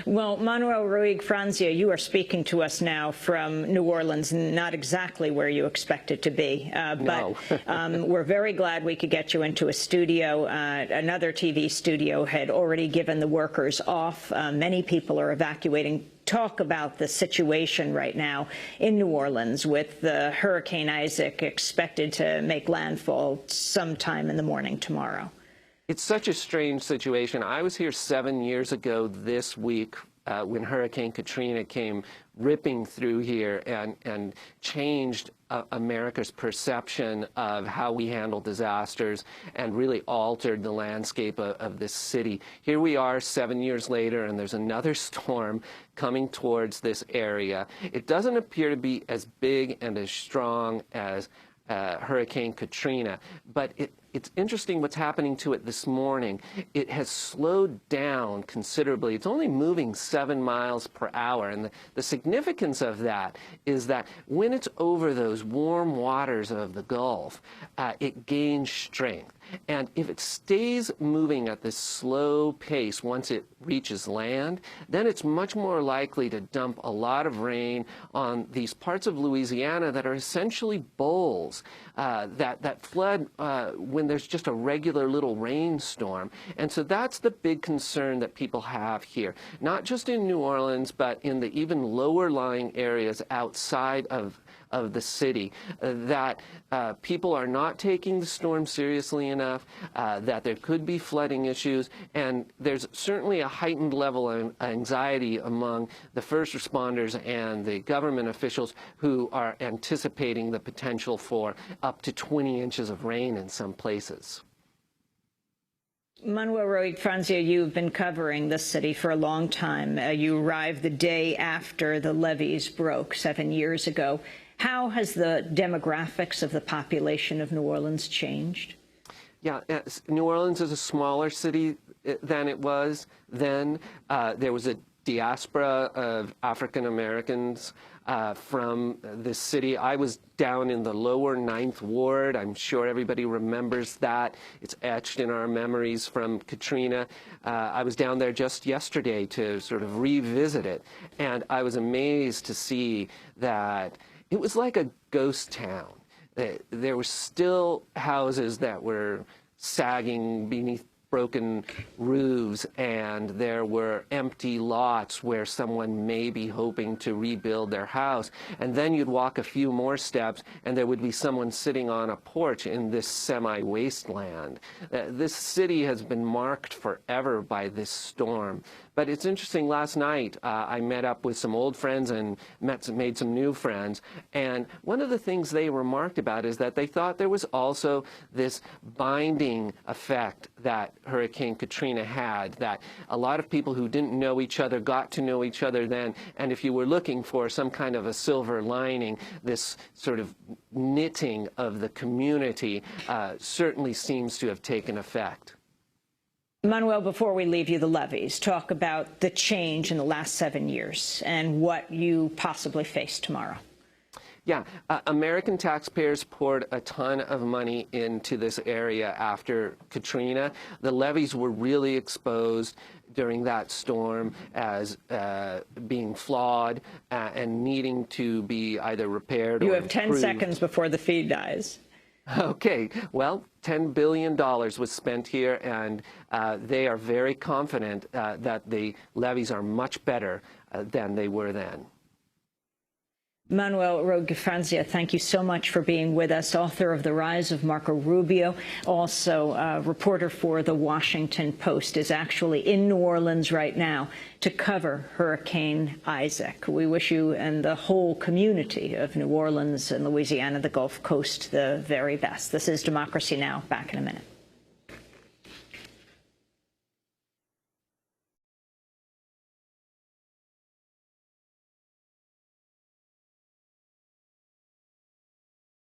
Well, Manuel Roig-Franzia, you are speaking to us now from New Orleans, not exactly where you expected to be, but we're very glad we could get you into a studio. Another TV studio had already given the workers off. Many people are evacuating. Talk about the situation right now in New Orleans with the Hurricane Isaac expected to make landfall sometime in the morning tomorrow. It's such a strange situation. I was here 7 years ago this week when Hurricane Katrina came ripping through here and changed America's perception of how we handle disasters and really altered the landscape of this city. Here we are 7 years later, and there's another storm coming towards this area. It doesn't appear to be as big and as strong as Hurricane Katrina, but it's interesting what's happening to it this morning. It has slowed down considerably. It's only moving 7 miles per hour, and the significance of that is that when it's over those warm waters of the Gulf, it gains strength. And if it stays moving at this slow pace once it reaches land, then it's much more likely to dump a lot of rain on these parts of Louisiana that are essentially bowls that flood when there's just a regular little rainstorm. And so that's the big concern that people have here, not just in New Orleans, but in the even lower lying areas outside of the city, that people are not taking the storm seriously enough, that there could be flooding issues, and there's certainly a heightened level of anxiety among the first responders and the government officials who are anticipating the potential for up to 20 inches of rain in some places. Manuel Roig-Franzia, you've been covering this city for a long time. You arrived the day after the levees broke 7 years ago. How has the demographics of the population of New Orleans changed? Yeah, New Orleans is a smaller city than it was then. There was a diaspora of African Americans from this city. I was down in the lower 9th Ward. I'm sure everybody remembers that. It's etched in our memories from Katrina. I was down there just yesterday to sort of revisit it, and I was amazed to see that it was like a ghost town. There were still houses that were sagging beneath broken roofs, and there were empty lots where someone may be hoping to rebuild their house. And then you'd walk a few more steps, and there would be someone sitting on a porch in this semi-wasteland. This city has been marked forever by this storm. But it's interesting, last night I met up with some old friends and made some new friends, and one of the things they remarked about is that they thought there was also this binding effect that Hurricane Katrina had, that a lot of people who didn't know each other got to know each other then, and if you were looking for some kind of a silver lining, this sort of knitting of the community certainly seems to have taken effect. Manuel, before we leave you the levees, talk about the change in the last 7 years and what you possibly face tomorrow. Yeah, American taxpayers poured a ton of money into this area after Katrina. The levees were really exposed during that storm as being flawed and needing to be either repaired or improved. You have 10 seconds before the feed dies. Okay, well, $10 billion was spent here, and they are very confident that the levees are much better than they were then. Manuel Roig-Franzia, thank you so much for being with us, author of The Rise of Marco Rubio, also a reporter for The Washington Post, is actually in New Orleans right now to cover Hurricane Isaac. We wish you and the whole community of New Orleans and Louisiana, the Gulf Coast, the very best. This is Democracy Now! Back in a minute.